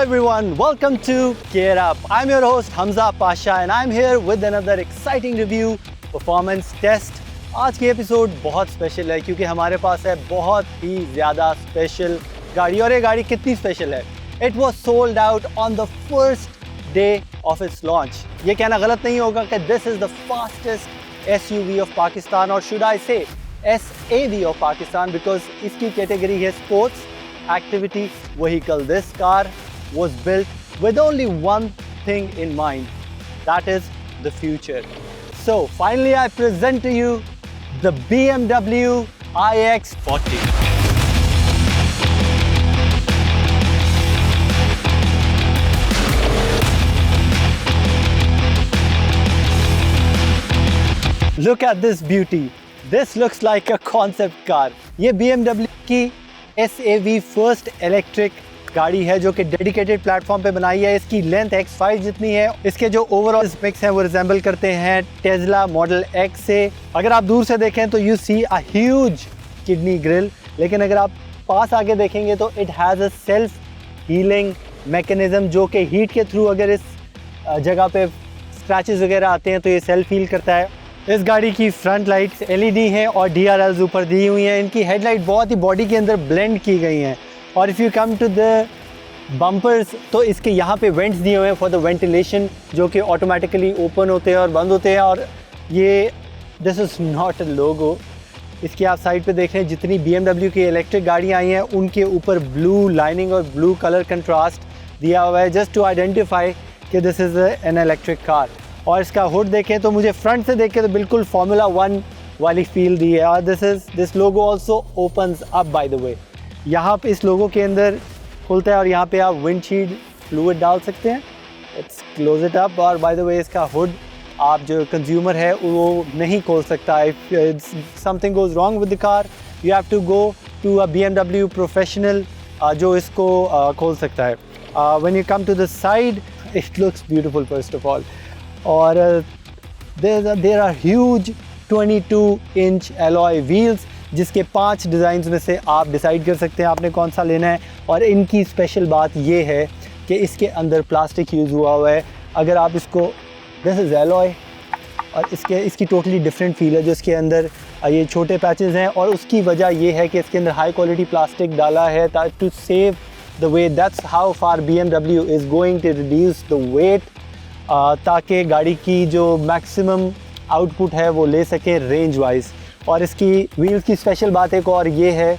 everyone, welcome to Gear Up. I'm your host Hamza Pasha and I'm here with another exciting review, performance test. आज की episode बहुत special है क्योंकि हमारे पास है बहुत ही ज़्यादा स्पेशल गाड़ी। और ये गाड़ी कितनी स्पेशल है? It was sold out on the first day of its launch. ये कहना गलत नहीं होगा कि this is the fastest SUV of Pakistan, or should I say SAV of Pakistan, because इसकी कैटेगरी है sports activity vehicle. This car was built with only one thing in mind, that is the future. So finally I present to you the BMW iX40. Look at this beauty. This looks like a concept car. ये BMW की SAV first electric गाड़ी है जो कि dedicated platform पे बनाई है। इसकी लेंथ X5 जितनी है। इसके जो ओवरऑल स्पेक्स हैं वो रिजेंबल करते हैं टेस्ला मॉडल X से। अगर आप दूर से देखें तो you see a huge kidney grill, लेकिन अगर आप पास आके देखेंगे तो it has a self healing mechanism, जो कि हीट के थ्रू अगर इस जगह पे स्क्रैचेस वगैरह आते हैं तो ये सेल्फ हील करता है। इस गाड़ी की फ्रंट लाइट्स LED हैं और DRLs ऊपर दी हुई हैं। इनकी हेडलाइट बहुत ही बॉडी के अंदर ब्लेंड की गई हैं। और if you come to the bumpers तो इसके यहाँ पे वेंट्स दिए हुए हैं फॉर द वेंटिलेशन, जो कि ऑटोमेटिकली ओपन होते हैं और बंद होते हैं। और ये दिस इज़ नॉट अ लोगो। इसकी आप साइड पे देख रहे हैं जितनी BMW की इलेक्ट्रिक गाड़ियाँ आई हैं उनके ऊपर ब्लू लाइनिंग और ब्लू कलर कंट्रास्ट दिया हुआ है, जस्ट टू आइडेंटिफाई कि this is an electric car. और इसका हुड देखें तो मुझे फ्रंट से देख के तो बिल्कुल फार्मूला 1 वाली फील दी है। और this logo also opens up by the way. यहाँ पे इस लोगो के अंदर खुलता है और यहाँ पे आप विंडशील्ड फ्लूइड डाल सकते हैं। It's close it up. और बाय द वे इसका हुड आप जो कंज्यूमर है वो नहीं खोल सकता। If something goes wrong with the car you have to go to a BMW professional जो इसको खोल सकता है। When you come to the side it looks beautiful first of all. और there are huge 22-inch alloy wheels, जिसके 5 designs में से आप डिसाइड कर सकते हैं आपने कौन सा लेना है। और इनकी स्पेशल बात ये है कि इसके अंदर प्लास्टिक यूज़ हुआ है। अगर आप इसको दिस इज़ एलॉय और इसकी टोटली डिफरेंट फील है जो इसके अंदर ये छोटे पैचेस हैं। और उसकी वजह ये है कि इसके अंदर हाई क्वालिटी प्लास्टिक डाला है to save the wait. That's how far BMW is going to reduce the wait, ताकि गाड़ी की जो मैक्सिमम आउटपुट है वो ले सके रेंज वाइज। और इसकी व्हील्स की स्पेशल बात एक और ये है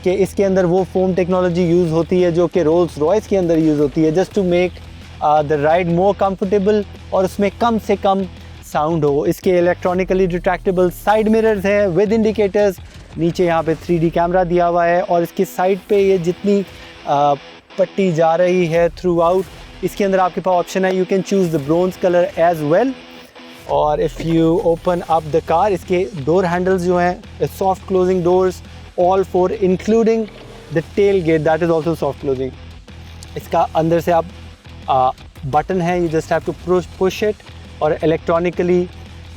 कि इसके अंदर वो फोम टेक्नोलॉजी यूज़ होती है जो कि रोल्स रॉयस के अंदर यूज़ होती है, just to make the ride more comfortable और उसमें कम से कम साउंड हो। इसके इलेक्ट्रॉनिकली रिट्रैक्टेबल साइड मिरर्स हैं विद इंडिकेटर्स। नीचे यहाँ पे 3D कैमरा दिया हुआ है। और इसकी साइड पे ये जितनी पट्टी जा रही है थ्रू आउट, इसके अंदर आपके पास ऑप्शन है you can choose the bronze colour as well. और if you open up the car, इसके डोर हैंडल्स जो हैं soft closing doors all 4, including the tailgate that is also soft closing. इसका अंदर से आप बटन है, you just have to push it और इलेक्ट्रॉनिकली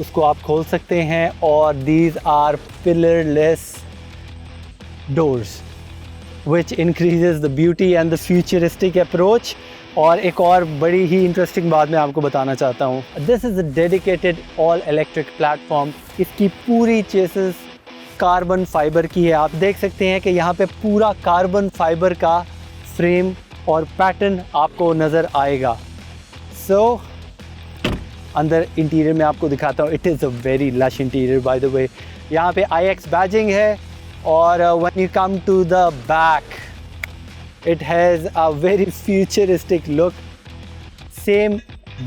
उसको आप खोल सकते हैं। और these are pillarless doors which increases the beauty and the futuristic approach. और एक और बड़ी ही इंटरेस्टिंग बात मैं आपको बताना चाहता हूँ, this is a dedicated all electric platform. इसकी पूरी चेसिस कार्बन फाइबर की है। आप देख सकते हैं कि यहाँ पे पूरा कार्बन फाइबर का फ्रेम और पैटर्न आपको नज़र आएगा। सो अंदर इंटीरियर में आपको दिखाता हूँ। It is a very lush interior by the way. यहाँ पे iX बैजिंग है। और when you come to the back it has a very futuristic look, same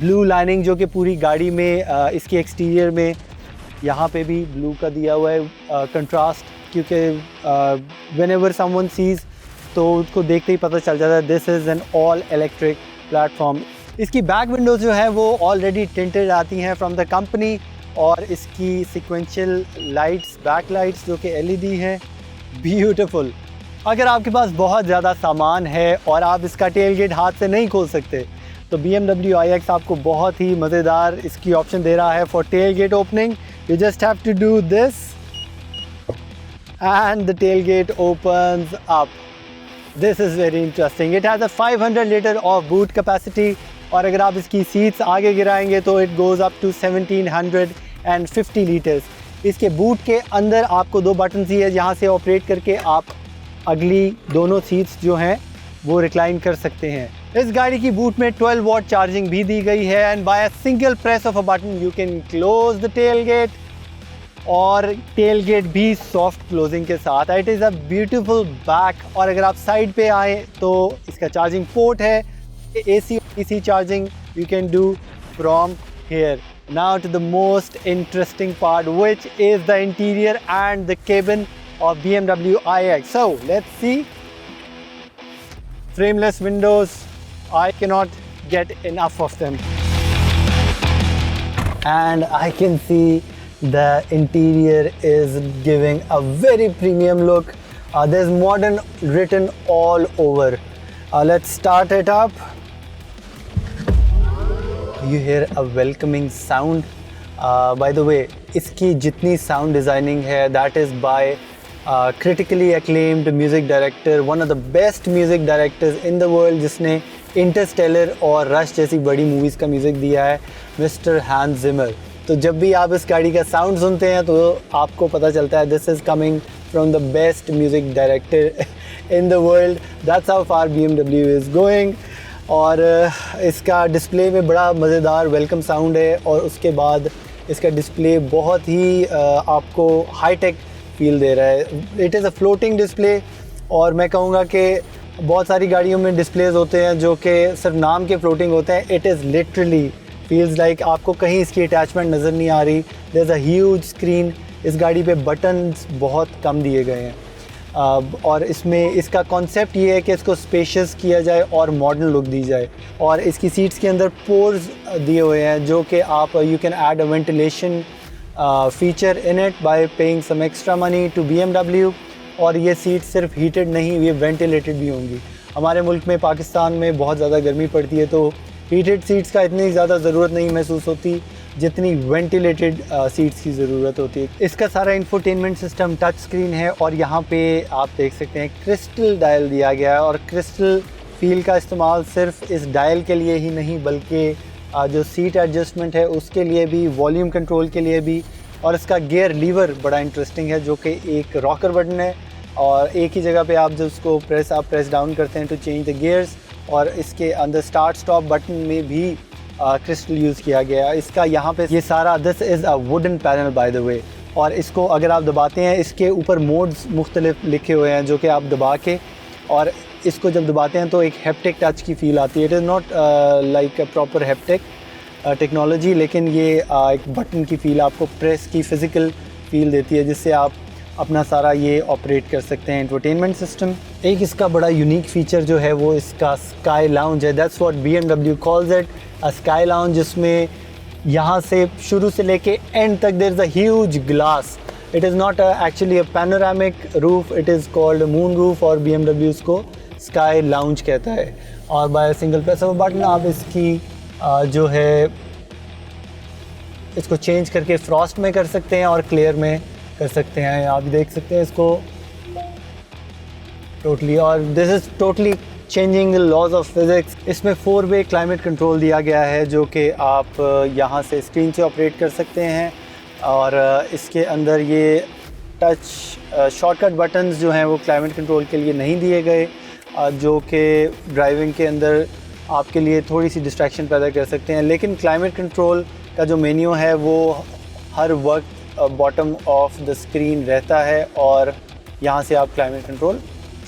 blue lining जो कि पूरी गाड़ी में इसके एक्सटीरियर में यहाँ पे भी ब्लू का दिया हुआ है कंट्रास्ट, क्योंकि whenever someone sees तो उसको देखते ही पता चल जाता है this is an all electric platform. इसकी बैक विंडोज जो है वो ऑलरेडी टिंटेड आती हैं फ्रॉम द कंपनी। और इसकी सिक्वेंशियल लाइट्स, बैक लाइट्स जो कि LED हैं, ब्यूटीफुल। अगर आपके पास बहुत ज़्यादा सामान है और आप इसका टेल गेट हाथ से नहीं खोल सकते तो BMW iX आपको बहुत ही मज़ेदार इसकी ऑप्शन दे रहा है for tell gate opening. You just have to do this and the tailgate opens up. This is very interesting. It has a 500 litre of boot capacity और अगर आप इसकी सीट्स आगे गिराएंगे तो it goes up to 1750 litres. इसके boot के अंदर आपको 2 बटन ही है जहाँ से ऑपरेट करके आप अगली दोनों सीट्स जो हैं वो रिक्लाइन कर सकते हैं। इस गाड़ी की बूट में 12 वॉट चार्जिंग भी दी गई है and bye a single press of a button you can close the tell gate, और टेल गेट भी सॉफ्ट क्लोजिंग के साथ है। It is a beautiful back. और अगर आप साइड पे आए तो इसका चार्जिंग पोर्ट है, AC DC charging you can do from here. Now to the most interesting part which is the interior and the cabin of BMW iX. So let's see. Frameless windows, I cannot get enough of them. And I can see the interior is giving a very premium look. There's modern written all over. Let's start it up. You hear a welcoming sound. By the way, इसकी जितनी sound designing है that is by critically acclaimed music director, one of the best music directors in the world, जिसने Interstellar और rush जैसी बड़ी movies का music दिया है, मिस्टर हैंस जिमर। तो जब भी आप इस गाड़ी का साउंड सुनते हैं तो आपको पता चलता है this is coming from the best music director in the world. That's how far BMW is going. और इसका डिस्प्ले में बड़ा मज़ेदार वेलकम साउंड है और उसके बाद इसका डिस्प्ले बहुत ही आपको हाई टेक फील दे रहा है। It is a floating display और मैं कहूँगा कि बहुत सारी गाड़ियों में डिस्प्लेज होते हैं जो कि सिर्फ नाम के फ्लोटिंग होते हैं। It is literally feels like आपको कहीं इसकी अटैचमेंट नज़र नहीं आ रही। There is a huge screen. इस गाड़ी पे बटन्स बहुत कम दिए गए हैं और इसमें इसका कॉन्सेप्ट ये है कि इसको स्पेशियस किया जाए और मॉडर्न लुक दी जाए। और इसकी सीट्स के अंदर पोर्स दिए हुए हैं जो कि आप you can add a ventilation feature in it by paying some extra money to BMW। और ये सीट सिर्फ हीटेड नहीं, ये वेंटिलेटेड भी होंगी। हमारे मुल्क में पाकिस्तान में बहुत ज़्यादा गर्मी पड़ती है तो हीटेड सीट्स का इतनी ज़्यादा ज़रूरत नहीं महसूस होती जितनी वेंटिलेटेड सीट्स की ज़रूरत होती है। इसका सारा इंफोटेनमेंट सिस्टम टच स्क्रीन है और यहाँ पे आप देख सकते हैं क्रिस्टल डायल दिया गया है। और क्रिस्टल फील का इस्तेमाल सिर्फ इस डायल के लिए ही नहीं बल्कि जो सीट एडजस्टमेंट है उसके लिए भी, वॉल्यूम कंट्रोल के लिए भी। और इसका गियर लीवर बड़ा इंटरेस्टिंग है जो कि एक रॉकर बटन है और एक ही जगह पे आप जो उसको प्रेस डाउन करते हैं टू चेंज द गियर्स। और इसके अंदर स्टार्ट स्टॉप बटन में भी क्रिस्टल यूज़ किया गया है। इसका यहाँ पे ये सारा this is a wooden panel by the way. और इसको अगर आप दबाते हैं इसके ऊपर मोड्स मुख्तलिफ लिखे हुए हैं जो कि आप दबा के और इसको जब दबाते हैं तो एक हैप्टिक टच की फ़ील आती है। It is not like a proper haptic technology, लेकिन ये एक बटन की फ़ील आपको प्रेस की फ़िज़िकल फ़ील देती है जिससे आप अपना सारा ये ऑपरेट कर सकते हैं इंफोटेनमेंट सिस्टम। एक इसका बड़ा यूनिक फ़ीचर जो है वो इसका स्काई लाउंज है। That's what BMW calls it a sky lounge, जिसमें यहाँ से शुरू से लेके एंड तक there is a huge glass. It is not actually a panoramic roof, it is called moon roof और BMW उसको स्काई लाउंज कहता है। और by single press off button आप इसकी जो है इसको चेंज करके फ्रॉस्ट में कर सकते हैं और क्लियर में कर सकते हैं। आप देख सकते हैं इसको टोटली। और this is totally changing the laws of physics. इसमें 4-वे क्लाइमेट कंट्रोल दिया गया है जो कि आप यहाँ से स्क्रीन से ऑपरेट कर सकते हैं। और इसके अंदर ये टच शॉर्टकट बटन्स जो हैं वो क्लाइमेट कंट्रोल के लिए नहीं दिए गए जो कि ड्राइविंग के अंदर आपके लिए थोड़ी सी डिस्ट्रैक्शन पैदा कर सकते हैं। लेकिन क्लाइमेट कंट्रोल का जो मेन्यू है वो हर वक्त बॉटम ऑफ द स्क्रीन रहता है और यहाँ से आप क्लाइमेट कंट्रोल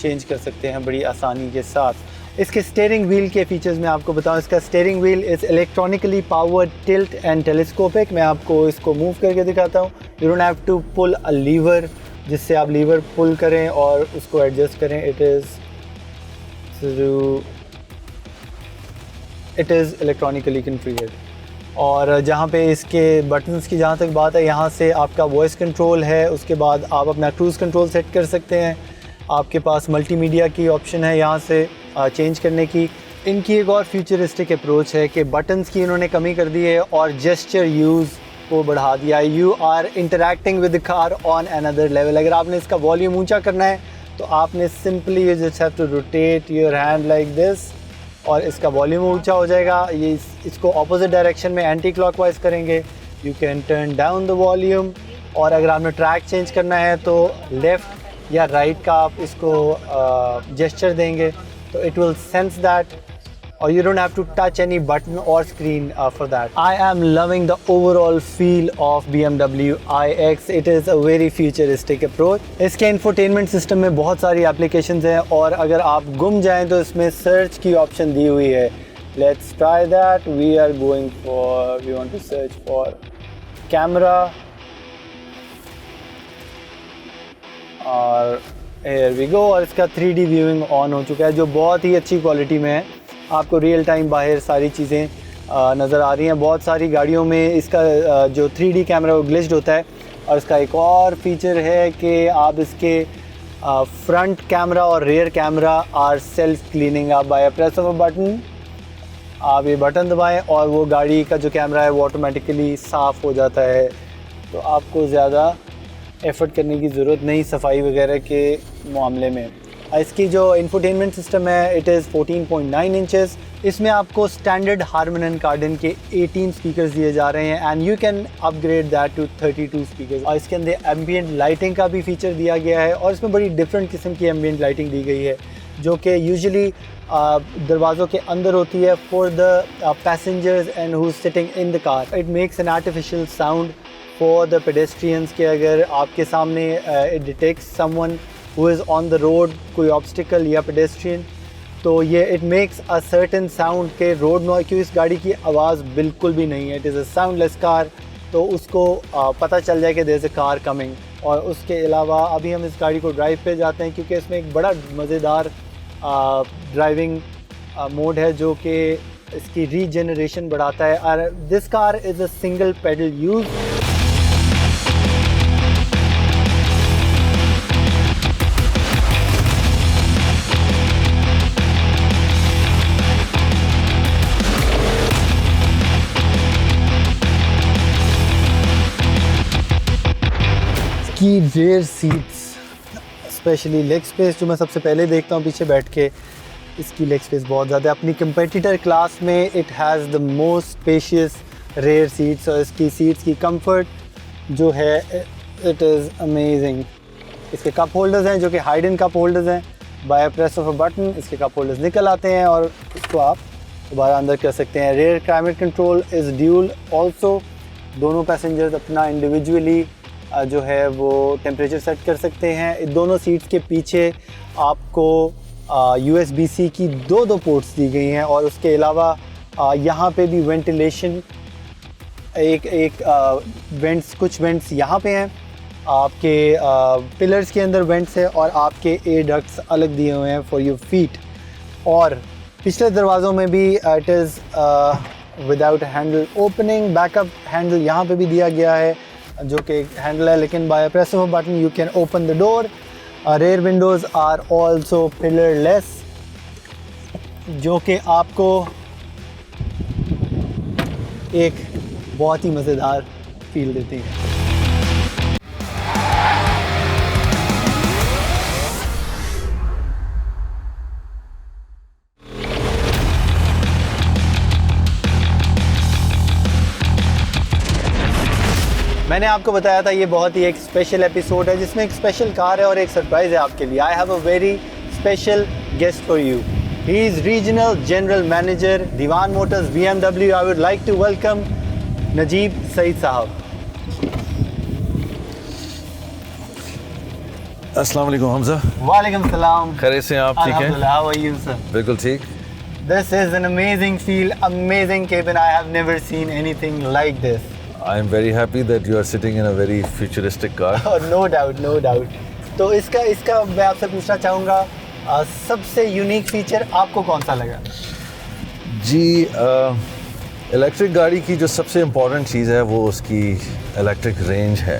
चेंज कर सकते हैं बड़ी आसानी के साथ। इसके स्टीयरिंग व्हील के फीचर्स मैं आपको बताऊं। इसका steering wheel is electronically powered, tilt and telescopic. मैं आपको इसको मूव करके दिखाता हूँ। You don't have to pull a lever जिससे आप लीवर पुल करें और उसको एडजस्ट करें। It is electronically configured. और जहाँ पे इसके बटन्स की जहाँ तक बात है, यहाँ से आपका वॉइस कंट्रोल है। उसके बाद आप अपना क्रूज़ कंट्रोल सेट कर सकते हैं। आपके पास मल्टीमीडिया की ऑप्शन है यहाँ से चेंज करने की। इनकी एक और फ्यूचरिस्टिक अप्रोच है कि बटन्स की इन्होंने कमी कर दी है और जेस्चर यूज़ को बढ़ा दिया है। You are interacting with the car on another level. अगर आपने इसका वॉल्यूम ऊंचा करना है तो आपने simply you just have to rotate your hand like this और इसका वॉल्यूम ऊंचा हो जाएगा। ये इसको ऑपोजिट डायरेक्शन में एंटी क्लॉकवाइज करेंगे। You can turn down the volume, और अगर आपने ट्रैक चेंज करना है तो लेफ़्ट या राइट का आप इसको जेस्चर देंगे तो it will sense that, or you don't have to touch any button or screen for that. I am loving the overall feel of BMW iX. It is a very futuristic approach. इसके infotainment system में बहुत सारी applications हैं और अगर आप गुम जाएं तो इसमें search की option दी हुई है. Let's try that. We want to search for camera और here we go. और इसका 3D viewing on हो चुका है जो बहुत ही अच्छी क्वालिटी में है। आपको रियल टाइम बाहर सारी चीज़ें नज़र आ रही हैं। बहुत सारी गाड़ियों में इसका जो 3D कैमरा वो ग्लिच्ड होता है। और इसका एक और फीचर है कि आप इसके फ्रंट कैमरा और rear camera are self cleaning. आप by press of a button आप ये बटन दबाएं और वो गाड़ी का जो कैमरा है वो ऑटोमेटिकली साफ़ हो जाता है। तो आपको ज़्यादा एफ़र्ट करने की ज़रूरत नहीं सफाई वगैरह के मामले में। इसकी जो इंफोटेनमेंट सिस्टम है इट इज़ 14.9 इंचेस। इसमें आपको स्टैंडर्ड हारमन एंड कार्डन के 18 स्पीकर्स दिए जा रहे हैं and you can upgrade that to 32 speakers. और इसके अंदर एम्बिएंट लाइटिंग का भी फीचर दिया गया है और इसमें बड़ी डिफरेंट किस्म की एम्बिएंट लाइटिंग दी गई है जो कि यूजुअली दरवाज़ों के अंदर होती है for the passengers and who sitting in the car. It makes an artificial sound for the pedestrians के अगर आपके सामने it detects someone who is on the road, कोई ऑब्स्टिकल या पेडेस्ट्रियन, तो ये it makes a certain sound के road noise. क्योंकि इस गाड़ी की आवाज़ बिल्कुल भी नहीं है, it is a soundless car, तो उसको पता चल जाए कि there is a car coming. और उसके अलावा अभी हम इस गाड़ी को ड्राइव पे जाते हैं क्योंकि इसमें एक बड़ा मज़ेदार ड्राइविंग मोड है जो कि इसकी रीजनरेशन बढ़ाता है। और this car is a single pedal use. की rear seats specially leg space जो मैं सबसे पहले देखता हूँ पीछे बैठ के, इसकी लेग स्पेस बहुत ज़्यादा है। अपनी कंपेटिटर क्लास में it has the most spacious rare seats और इसकी सीट्स की कंफर्ट जो है इट इज़ अमेजिंग। इसके कप होल्डर्स हैं जो कि हाइडन कप होल्डर्स हैं। Bye press of a button इसके कप होल्डर्स निकल आते हैं और इसको आप दोबारा अंदर कर सकते हैं। Rare climate control is dual also. दोनों पैसेंजर्स अपना इंडिविजुअली जो है वो टेम्परेचर सेट कर सकते हैं। दोनों सीट्स के पीछे आपको USB-C की दो पोर्ट्स दी गई हैं और उसके अलावा यहाँ पे भी वेंटिलेशन एक वेंट्स, कुछ वेंट्स यहाँ पे हैं, आपके पिलर्स के अंदर वेंट्स है और आपके एयर डक्ट्स अलग दिए हुए हैं फॉर योर फीट। और पिछले दरवाज़ों में भी it is without handle opening. Backup handle यहाँ पे भी दिया गया है जो कि हैंडल है, लेकिन by press of a button you can open the door. Rear windows are also pillarless जो कि आपको एक बहुत ही मज़ेदार फील देती है। मैंने आपको बताया था ये बहुत ही एक स्पेशल एपिसोड है जिसमें एक स्पेशल कार है और एक सरप्राइज़ है आपके लिए। आई have a very special guest for you. He is regional general manager Diwan Motors BMW। I would like to welcome Najeeb Saeed साहब। अस्सलाम वालेकुम हमजा। वालेकुम सलाम। खैरियत से आप ठीक हैं? How are you sir? बिल्कुल ठीक। This is an amazing feel, amazing cabin. I have never seen anything like this. I am very happy that you are sitting in a very futuristic car. Oh, no doubt, no doubt. तो इसका मैं आपसे पूछना चाहूँगा सबसे unique feature आपको कौन सा लगा? जी इलेक्ट्रिक गाड़ी की जो सबसे इम्पॉर्टेंट चीज़ है वो उसकी इलेक्ट्रिक रेंज है।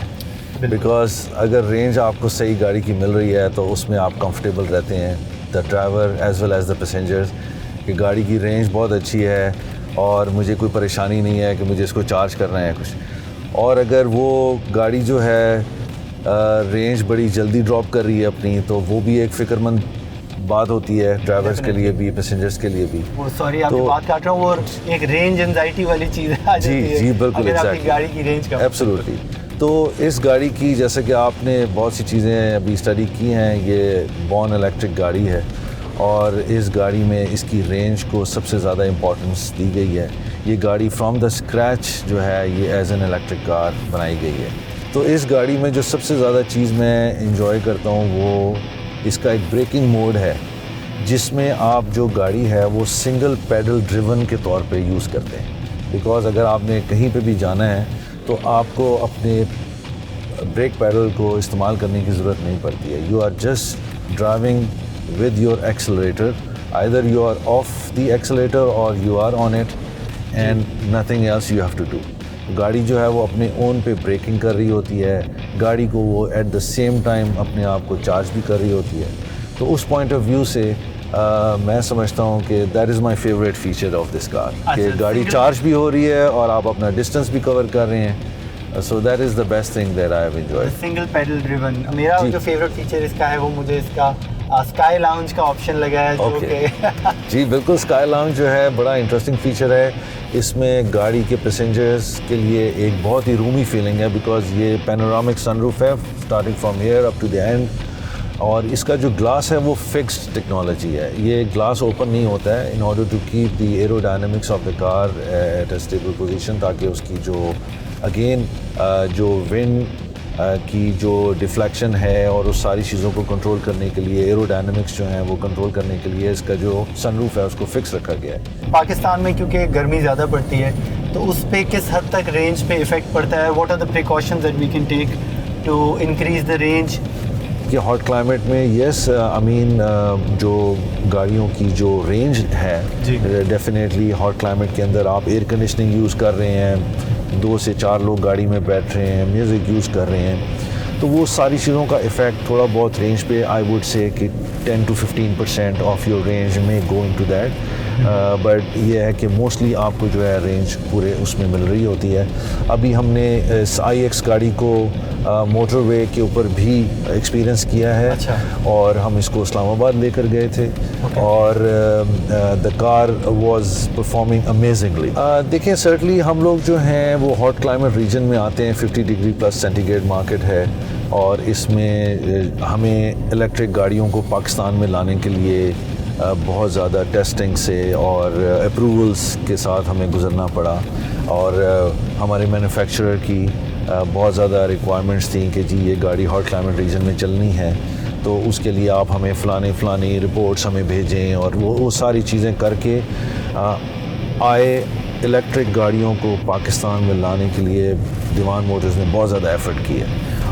बिकॉज अगर रेंज आपको सही गाड़ी की मिल रही है तो उसमें आप कंफर्टेबल रहते हैं, the driver as well as the passengers. कि गाड़ी की रेंज बहुत अच्छी है और मुझे कोई परेशानी नहीं है कि मुझे इसको चार्ज करना है कुछ। और अगर वो गाड़ी जो है रेंज बड़ी जल्दी ड्रॉप कर रही है अपनी, तो वो भी एक फ़िक्रमंद बात होती है ड्राइवर्स के लिए भी, पैसेंजर्स के लिए भी। वो सॉरी आपकी बात काट रहा हूँ, वो एक रेंज एंजाइटी वाली चीज़ आ जाती है। जी बिल्कुल, अगर आपकी गाड़ी की रेंज कम। एब्सोल्युटली। तो इस गाड़ी की जैसे कि आपने बहुत सी चीज़ें अभी स्टडी की हैं, ये बॉर्न इलेक्ट्रिक गाड़ी है और इस गाड़ी में इसकी रेंज को सबसे ज़्यादा इम्पोर्टेंस दी गई है। ये गाड़ी फ्रॉम द स्क्रैच जो है ये एज एन इलेक्ट्रिक कार बनाई गई है। तो इस गाड़ी में जो सबसे ज़्यादा चीज़ मैं इंजॉय करता हूँ वो इसका एक ब्रेकिंग मोड है, जिसमें आप जो गाड़ी है वो सिंगल पैडल ड्रिवन के तौर पे यूज़ करते हैं। बिकॉज़ अगर आपने कहीं पे भी जाना है तो आपको अपने ब्रेक पैडल को इस्तेमाल करने की ज़रूरत नहीं पड़ती है। You are just driving with your accelerator, either you are off the accelerator और you are on it and nothing else you have to do. गाड़ी जो है वो अपने ओन पे ब्रेकिंग कर रही होती है, गाड़ी को वो एट द सेम टाइम अपने आप को चार्ज भी कर रही होती है। तो उस पॉइंट ऑफ व्यू से मैं समझता हूँ कि that is my favourite feature of this car, कि गाड़ी चार्ज भी हो रही है और आप अपना डिस्टेंस भी कवर कर रहे हैं। So that is the best thing that I have enjoyed. Single pedal driven मेरा जो फेवरेट फीचर इसका है वो मुझे इसका स्काई लाउंज का ऑप्शन लगा है जो कि जी बिल्कुल, स्काई लाउंज जो है बड़ा इंटरेस्टिंग फीचर है। इसमें गाड़ी के पैसेंजर्स के लिए एक बहुत ही रूमी फीलिंग है, बिकॉज ये पैनोरामिक सनरूफ है starting from here up to the end, और इसका जो ग्लास है वो फिक्स्ड टेक्नोलॉजी है। ये ग्लास ओपन नहीं होता है in order to keep the aerodynamics of the car at a stable position, ताकि उसकी जो अगेन जो विंड की जो डिफ्लेक्शन है और उस सारी चीज़ों को कंट्रोल करने के लिए, एरोडायनामिक्स जो हैं वो कंट्रोल करने के लिए इसका जो सनरूफ है उसको फिक्स रखा गया है। पाकिस्तान में क्योंकि गर्मी ज़्यादा पड़ती है तो उस पे किस हद तक रेंज पे इफ़ेक्ट पड़ता है? What are the precautions that we can take to increase the range? कि हॉट क्लाइमेट में यस आई मीन जो गाड़ियों की जो रेंज है डेफिनेटली हॉट क्लाइमेट के अंदर आप एयर कंडीशनिंग यूज़ कर रहे हैं, 2 से 4 लोग गाड़ी में बैठ रहे हैं, म्यूज़िक यूज़ कर रहे हैं, तो वो सारी चीज़ों का इफ़ेक्ट थोड़ा बहुत रेंज पे आई वुड से कि 10 to 15% ऑफ योर रेंज में गो इनटू दैट। बट ये है कि मोस्टली आपको जो है रेंज पूरे उसमें मिल रही होती है। अभी हमने इस IX गाड़ी को मोटरवे के ऊपर भी एक्सपीरियंस किया है। अच्छा। और हम इसको इस्लामाबाद लेकर गए थे और the car was performing amazingly. देखिए सर्टनली हम लोग जो हैं वो हॉट क्लाइमेट रीजन में आते हैं, 50 डिग्री प्लस सेंटीग्रेड मार्केट है और इसमें हमें इलेक्ट्रिक गाड़ियों को पाकिस्तान में लाने के लिए बहुत ज़्यादा टेस्टिंग से और अप्रूवल्स के साथ हमें गुजरना पड़ा और हमारे मैन्युफैक्चरर की बहुत ज़्यादा रिक्वायरमेंट्स थी कि जी ये गाड़ी हॉट क्लाइमेट रीजन में चलनी है, तो उसके लिए आप हमें फ़लानी रिपोर्ट्स हमें भेजें और वो सारी चीज़ें करके आए इलेक्ट्रिक गाड़ियों को पाकिस्तान में लाने के लिए दीवान मोटर्स ने बहुत ज़्यादा एफ़र्ट किया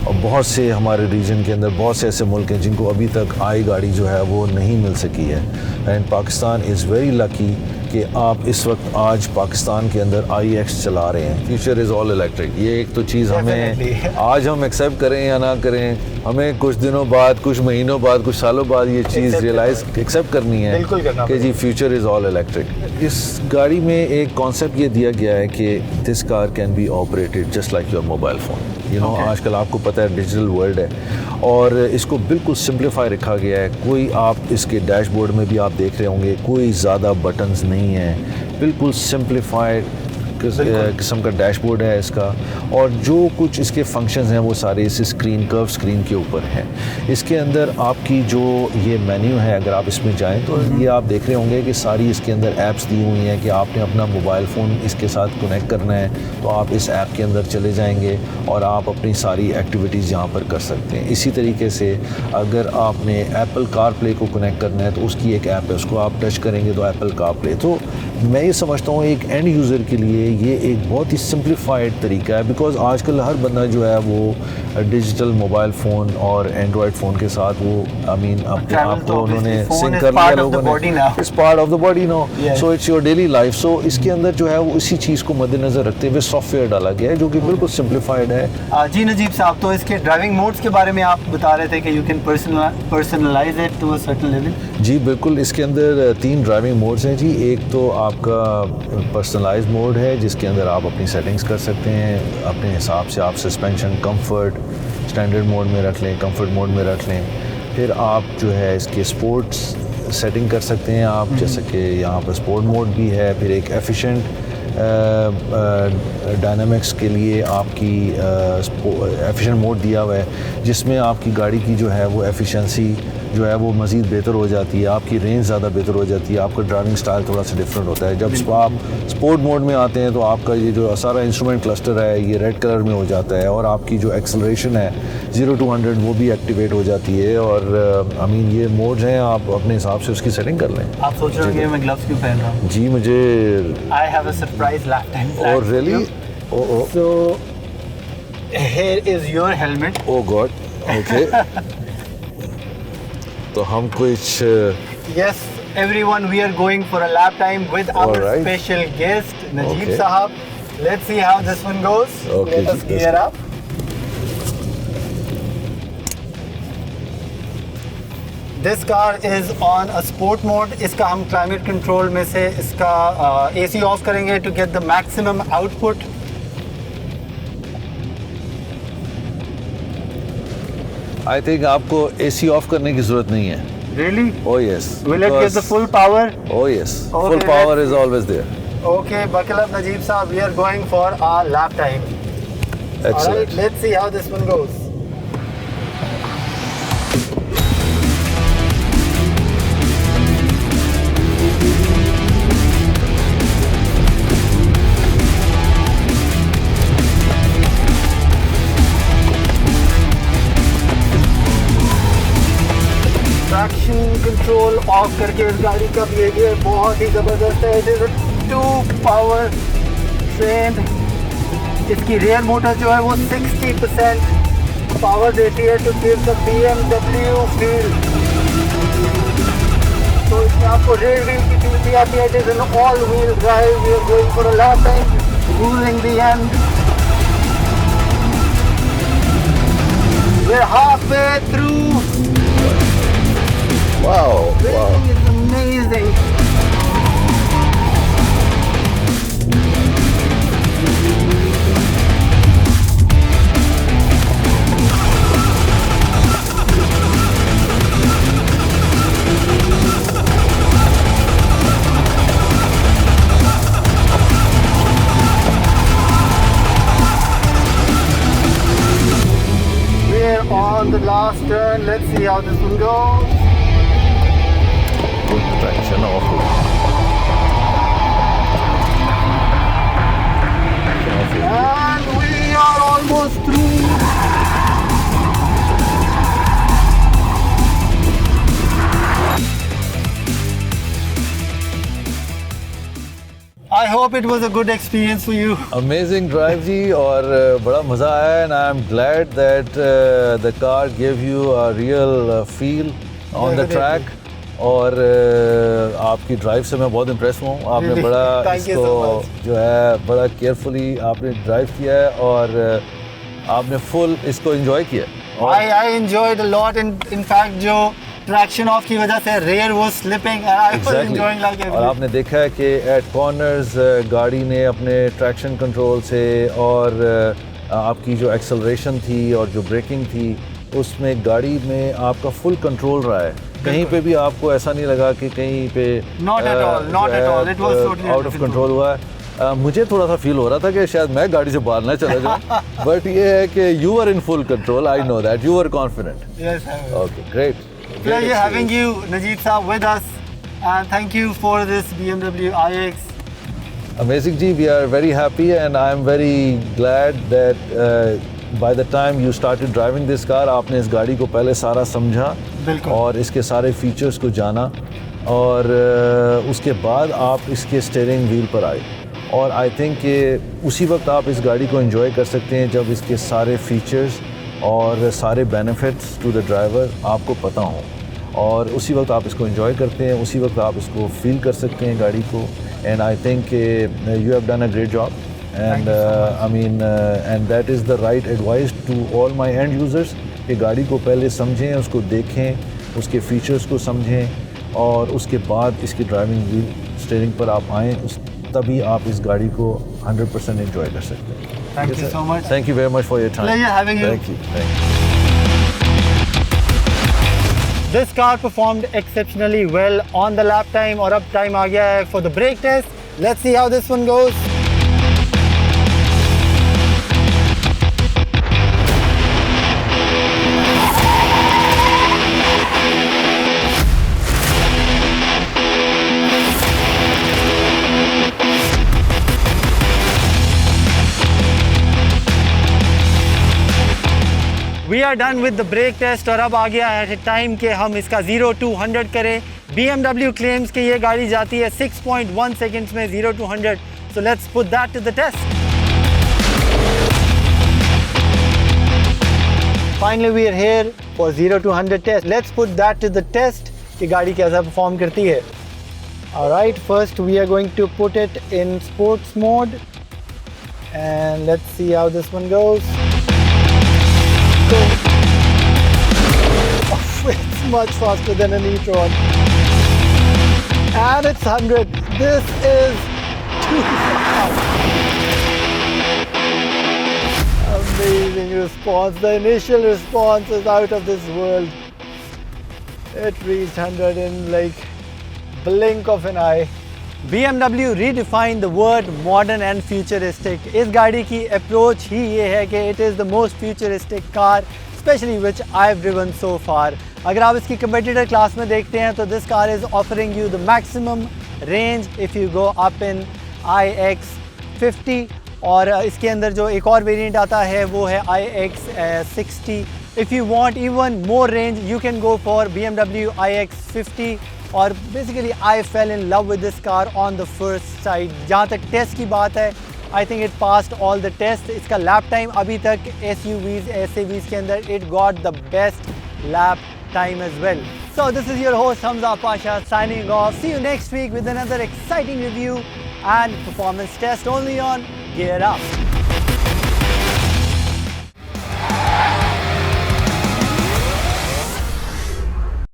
और बहुत से हमारे रीजन के अंदर बहुत से ऐसे मुल्क हैं जिनको अभी तक आई गाड़ी जो है वो नहीं मिल सकी है। And Pakistan is very lucky कि आप इस वक्त आज पाकिस्तान के अंदर IX चला रहे हैं। Future is all electric. ये एक तो चीज़ हमें आज हम एक्सेप्ट करें या ना करें, हमें कुछ दिनों बाद, कुछ महीनों बाद, कुछ सालों बाद ये चीज़ रियलाइज़ एक्सेप्ट करनी है कि जी फ्यूचर इज़ ऑल इलेक्ट्रिक। इस गाड़ी में एक कॉन्सेप्ट ये दिया गया है कि this car can be operated just like your mobile phone. You know आजकल आपको पता है डिजिटल वर्ल्ड है और इसको बिल्कुल सिंप्लीफाई रखा गया है। कोई आप इसके डैशबोर्ड में भी आप देख रहे होंगे कोई ज़्यादा बटन्स नहीं है, बिल्कुल सिंप्लीफाइड किस्म का डैशबोर्ड है इसका और जो कुछ इसके फंक्शंस हैं वो सारे इस कर्व स्क्रीन के ऊपर हैं। इसके अंदर आपकी जो ये मेन्यू है अगर आप इसमें जाएं तो ये आप देख रहे होंगे कि सारी इसके अंदर ऐप्स दी हुई हैं कि आपने अपना मोबाइल फ़ोन इसके साथ कनेक्ट करना है तो आप इस ऐप के अंदर चले जाएंगे और आप अपनी सारी एक्टिविटीज़ यहाँ पर कर सकते हैं। इसी तरीके से अगर आपने एप्पल कार प्ले को कनेक्ट करना है तो उसकी एक ऐप है, उसको आप टच करेंगे तो एप्पल कार प्ले। तो मैं ये समझता हूँ एक एंड यूज़र के लिए ये एक बहुत ही सिंप्लीफाइड तरीका है बिकॉज़ आजकल हर बंदा जो है वो डिजिटल मोबाइल फ़ोन और एंड्रॉयड फ़ोन के साथ वो आई मीन अपने आप को उन्होंने सिंक कर लिया लोगों ने। It's part of the body no, so it's your daily life. So इसके अंदर जो है वो इसी चीज़ को मद्देनज़र रखते हुए सॉफ्टवेयर डाला गया है जो कि बिल्कुल सिंप्लीफाइड है। जी नजीब साहब, तो इसके ड्राइविंग मोड्स के बारे में आप बता रहे थे कि you can personalize it to a certain level. जी बिल्कुल, इसके अंदर 3 ड्राइविंग मोड्स हैं जी। एक तो आपका पर्सनलाइज मोड है जिसके अंदर आप अपनी सेटिंग्स कर सकते हैं अपने हिसाब से। आप सस्पेंशन, कंफर्ट, स्टैंडर्ड मोड में रख लें, कंफर्ट मोड में रख लें। फिर आप जो है इसके स्पोर्ट्स सेटिंग कर सकते हैं आप, जैसे कि यहाँ पर स्पोर्ट मोड भी है, फिर एक एफिशिएंट डायनामिक्स के लिए आपकी एफिशिएंट मोड दिया हुआ है, जिसमें आपकी गाड़ी की जो है वो एफिशिएंसी जो है वो मज़ीद बेहतर हो जाती है, आपकी रेंज ज़्यादा बेहतर हो जाती है, आपका ड्राइविंग स्टाइल थोड़ा सा डिफरेंट होता है। जब आप स्पोर्ट मोड में आते हैं तो आपका ये जो सारा इंस्ट्रूमेंट क्लस्टर है ये रेड कलर में हो जाता है, और आपकी जो एक्सेलरेशन है 0 to 100 वो भी एक्टिवेट हो जाती है। और आई मीन ये मोड्स हैं, आप अपने हिसाब से उसकी सेटिंग कर लें। आप सोच रहे हो कि मैं ग्लव्स क्यों पहन रहा हूँ? जी मुझे I have a surprise lap time. और really so here is your helmet. Oh God, okay. तो हम कुछ Yes, everyone, we are going for a lap time with our Alright. special guest, Najeeb Okay. Sahab. Let's see how this one goes. Okay, Let us let's gear go. up. This car is on a sport mode. इसका हम climate control में से इसका AC off करेंगे to get the maximum output. I think आपको AC of करने की जरूरत नहीं है। Really? Oh yes. Will it get the full power? Oh yes. Okay, Full power is always there. Okay, buckle up, Najeeb Sahab. We are going for our lap time. Excellent. Alright, let's see how this one goes. Traction control off करके इस गाड़ी का behaviour बहुत ही ज़बरदस्त है। It is 2 power train. इसकी rear motor जो है वो 60% पावर देती है to give the BMW feel. तो इसमें आपको रेयर व्हील की फील भी आती है। It is an all wheel drive. We are going for a lap time, cruising the end. We're halfway through. Wow. This Wow. thing is amazing. We're on the last turn. Let's see how this one goes. Good traction off. And we are almost through. I hope it was a good experience for you. Amazing drive जी, और बड़ा मज़ा आया, and I am glad that the car gave you a real feel on the track. और आपकी drive से मैं बहुत impress हूँ। आपने Really? बड़ा Thank you इसको so much. जो है बड़ा केयरफुली आपने ड्राइव किया है, और आपने फुल इसको एंजॉय किया। I enjoyed a lot. In fact, जो ट्रैक्शन ऑफ की वजह से rear was slipping and I was enjoying like और everything. आपने देखा है कि एट कॉर्नर्स गाड़ी ने अपने ट्रैक्शन कंट्रोल से और आपकी जो एक्सेलरेशन थी और जो ब्रेकिंग थी उसमें गाड़ी में आपका फुल कंट्रोल रहा है। कहीं पे भी आपको ऐसा नहीं लगा कि कहीं पे Not at all, not at all. It was totally out of control हुआ है। मुझे थोड़ा सा फील हो रहा था कि शायद मैं गाड़ी से बाहर ना चला जाऊँ, बट ये है कि you are in full control. I know that you are confident. Yes, I was. Okay, great. Pleasure having you, Najeeb Saab, with us, and thank you for this BMW iX. Amazing जी, we are very happy and I am very glad that by the time you started driving this car, आपने इस गाड़ी को पहले सारा समझा बिल्कुल। और इसके सारे फीचर्स को जाना, और उसके बाद आप इसके स्टीयरिंग व्हील पर आए, और आई थिंक कि उसी वक्त आप इस गाड़ी को एंजॉय कर सकते हैं जब इसके सारे फीचर्स और सारे बेनिफिट्स टू द ड्राइवर आपको पता हों, और उसी वक्त आप इसको एंजॉय करते हैं, उसी वक्त आप इसको फील कर सकते हैं गाड़ी को। And I think you have done a great job, and I mean and that is the right advice to all my and users कि गाड़ी को पहले समझें, उसको देखें, उसके फीचर्स को समझें, और उसके बाद इसकी ड्राइविंग व्हील स्टीयरिंग पर आप आएँ, तभी आप इस गाड़ी को 100% एंजॉय कर सकते हैं। Thank you so much. Thank you very much for your time. Pleasure having you. Thank you. Thank you. This car performed exceptionally well on the lap time और अब time आ गया है for the brake test. Let's see how this one goes. We are done with the brake test और अब आ गया है time कि हम इसका 0 to 100 करें. BMW claims कि ये गाड़ी जाती है 6.1 seconds में 0 to 100. So let's put that to the test. Finally we are here for 0 to 100 test. Let's put that to the test कि गाड़ी कैसा perform करती है. Alright, first we are going to put it in sports mode and let's see how this one goes. Go. Oh, it's much faster than an e-tron. And it's 100. This is too fast. Amazing response. The initial response is out of this world. It reached 100 in like blink of an eye. BMW redefined the word modern and futuristic. इस गाड़ी की approach ही ये है कि it is the most futuristic car, especially which I've driven so far. अगर आप इसकी competitor class में देखते हैं तो this car is offering you the maximum range if you go up in iX50 और इसके अंदर जो एक और वेरिएंट आता है वो है iX60. If you want even more range, you can go for BMW iX50. और basically I fell in love with this car on the first sight. जहाँ तक टेस्ट की बात है, I think it passed all the test. इसका lap time अभी तक SUVs SAVs के अंदर it got the best lap time as well. So this is your host Hamza Pasha signing off. See you next week with another exciting review and performance test only on Gear Up.